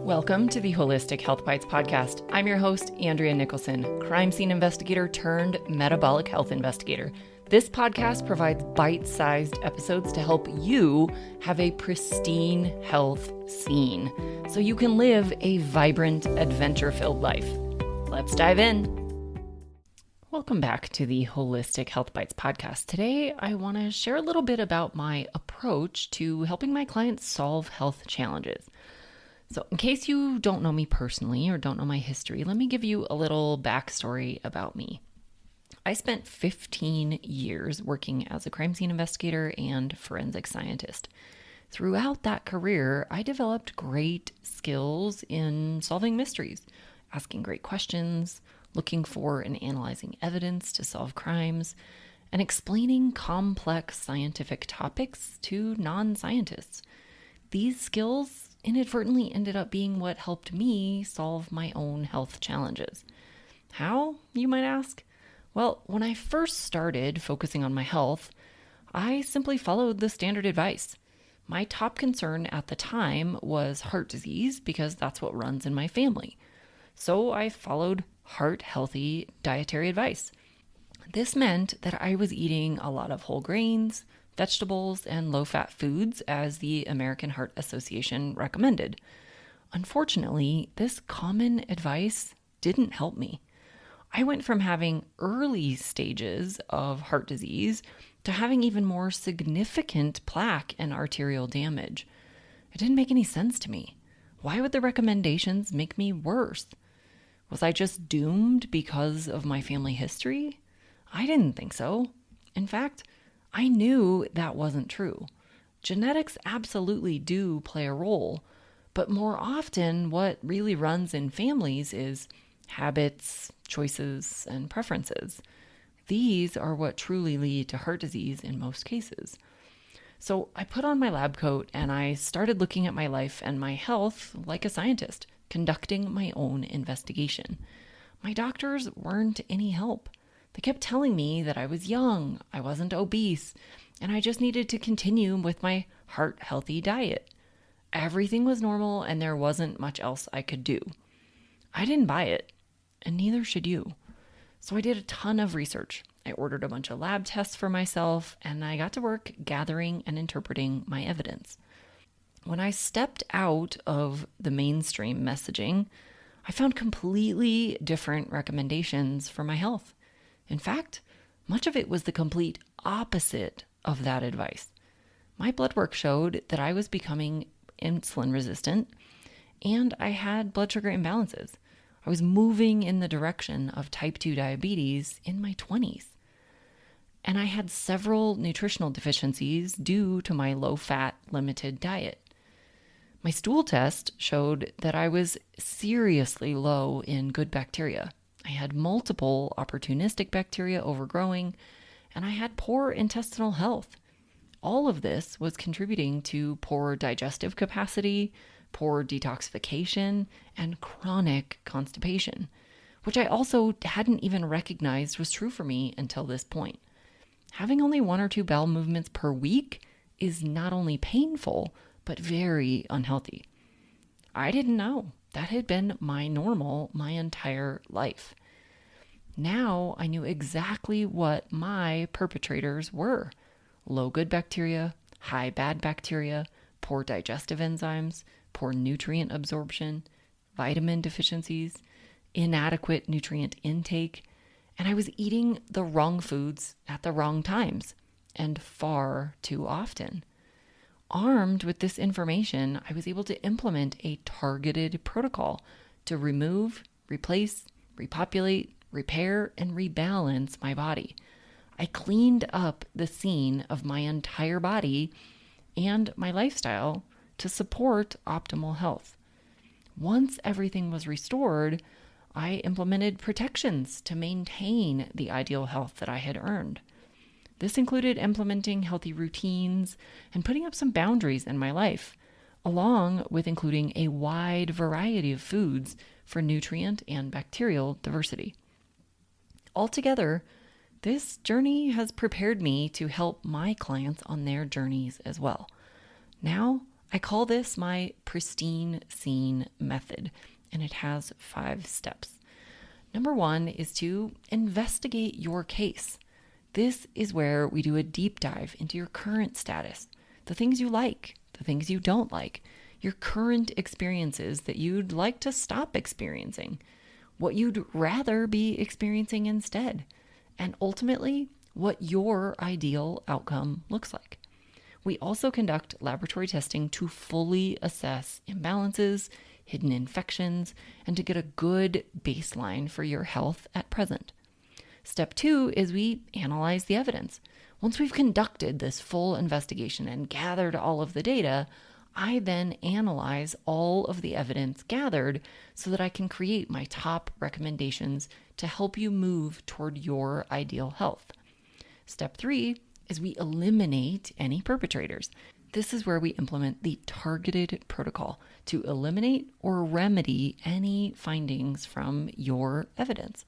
Welcome to the Holistic Health Bites podcast. I'm your host, Andrea Nicholson, crime scene investigator turned metabolic health investigator. This podcast provides bite-sized episodes to help you have a pristine health scene so you can live a vibrant, adventure-filled life. Let's dive in. Welcome back to the Holistic Health Bites podcast. Today, I want to share a little bit about my approach to helping my clients solve health challenges. So in case you don't know me personally or don't know my history, let me give you a little backstory about me. I spent 15 years working as a crime scene investigator and forensic scientist. Throughout that career, I developed great skills in solving mysteries, asking great questions, looking for and analyzing evidence to solve crimes, and explaining complex scientific topics to non-scientists. These skills inadvertently ended up being what helped me solve my own health challenges. How, you might ask? Well, when I first started focusing on my health, I simply followed the standard advice. My top concern at the time was heart disease because that's what runs in my family. So I followed heart-healthy dietary advice. This meant that I was eating a lot of whole grains, vegetables, and low-fat foods as the American Heart Association recommended. Unfortunately, this common advice didn't help me. I went from having early stages of heart disease to having even more significant plaque and arterial damage. It didn't make any sense to me. Why would the recommendations make me worse? Was I just doomed because of my family history? I didn't think so. In fact, I knew that wasn't true. Genetics absolutely do play a role, but more often what really runs in families is habits, choices, and preferences. These are what truly lead to heart disease in most cases. So I put on my lab coat and I started looking at my life and my health like a scientist, conducting my own investigation. My doctors weren't any help. They kept telling me that I was young, I wasn't obese, and I just needed to continue with my heart-healthy diet. Everything was normal and there wasn't much else I could do. I didn't buy it, and neither should you. So I did a ton of research. I ordered a bunch of lab tests for myself, and I got to work gathering and interpreting my evidence. When I stepped out of the mainstream messaging, I found completely different recommendations for my health. In fact, much of it was the complete opposite of that advice. My blood work showed that I was becoming insulin resistant and I had blood sugar imbalances. I was moving in the direction of type 2 diabetes in my 20s. And I had several nutritional deficiencies due to my low-fat, limited diet. My stool test showed that I was seriously low in good bacteria. I had multiple opportunistic bacteria overgrowing, and I had poor intestinal health. All of this was contributing to poor digestive capacity, poor detoxification, and chronic constipation, which I also hadn't even recognized was true for me until this point. Having only 1 or 2 bowel movements per week is not only painful, but very unhealthy. I didn't know. That had been my normal my entire life. Now I knew exactly what my perpetrators were. Low good bacteria, high bad bacteria, poor digestive enzymes, poor nutrient absorption, vitamin deficiencies, inadequate nutrient intake, and I was eating the wrong foods at the wrong times and far too often. Armed with this information, I was able to implement a targeted protocol to remove, replace, repopulate, repair, and rebalance my body. I cleaned up the scene of my entire body and my lifestyle to support optimal health. Once everything was restored, I implemented protections to maintain the ideal health that I had earned. This included implementing healthy routines and putting up some boundaries in my life, along with including a wide variety of foods for nutrient and bacterial diversity. Altogether, this journey has prepared me to help my clients on their journeys as well. Now, I call this my pristine scene method, and it has 5 steps. Number 1 is to investigate your case. This is where we do a deep dive into your current status, the things you like, the things you don't like, your current experiences that you'd like to stop experiencing, what you'd rather be experiencing instead, and ultimately, what your ideal outcome looks like. We also conduct laboratory testing to fully assess imbalances, hidden infections, and to get a good baseline for your health at present. Step 2 is we analyze the evidence. Once we've conducted this full investigation and gathered all of the data, I then analyze all of the evidence gathered so that I can create my top recommendations to help you move toward your ideal health. Step 3 is we eliminate any perpetrators. This is where we implement the targeted protocol to eliminate or remedy any findings from your evidence.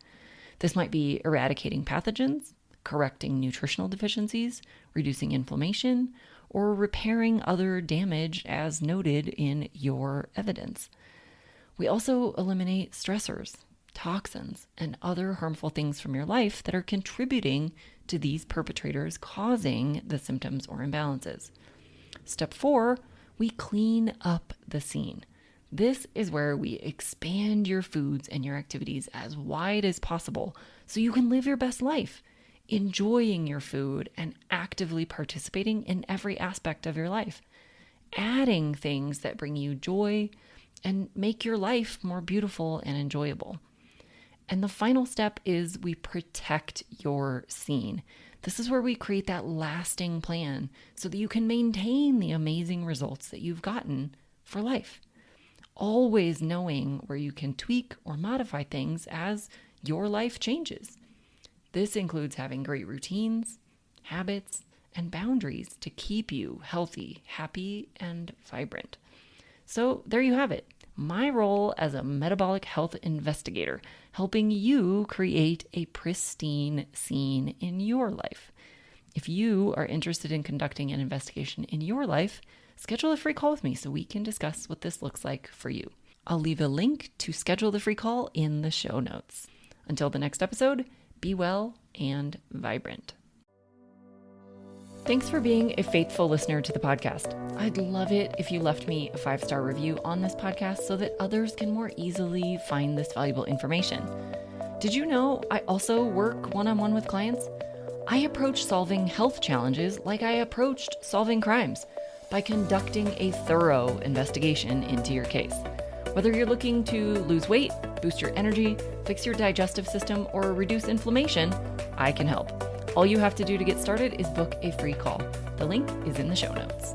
This might be eradicating pathogens, correcting nutritional deficiencies, reducing inflammation, or repairing other damage as noted in your evidence. We also eliminate stressors, toxins, and other harmful things from your life that are contributing to these perpetrators causing the symptoms or imbalances. Step 4, we clean up the scene. This is where we expand your foods and your activities as wide as possible so you can live your best life, enjoying your food and actively participating in every aspect of your life, adding things that bring you joy and make your life more beautiful and enjoyable. And the final step is we protect your scene. This is where we create that lasting plan so that you can maintain the amazing results that you've gotten for life. Always knowing where you can tweak or modify things as your life changes. This includes having great routines, habits, and boundaries to keep you healthy, happy, and vibrant. So there you have it. My role as a metabolic health investigator, helping you create a pristine scene in your life. If you are interested in conducting an investigation in your life, schedule a free call with me so we can discuss what this looks like for you. I'll leave a link to schedule the free call in the show notes. Until the next episode, be well and vibrant. Thanks for being a faithful listener to the podcast. I'd love it if you left me a 5-star review on this podcast so that others can more easily find this valuable information. Did you know I also work one-on-one with clients? I approach solving health challenges like I approached solving crimes, by conducting a thorough investigation into your case. Whether you're looking to lose weight, boost your energy, fix your digestive system, or reduce inflammation, I can help. All you have to do to get started is book a free call. The link is in the show notes.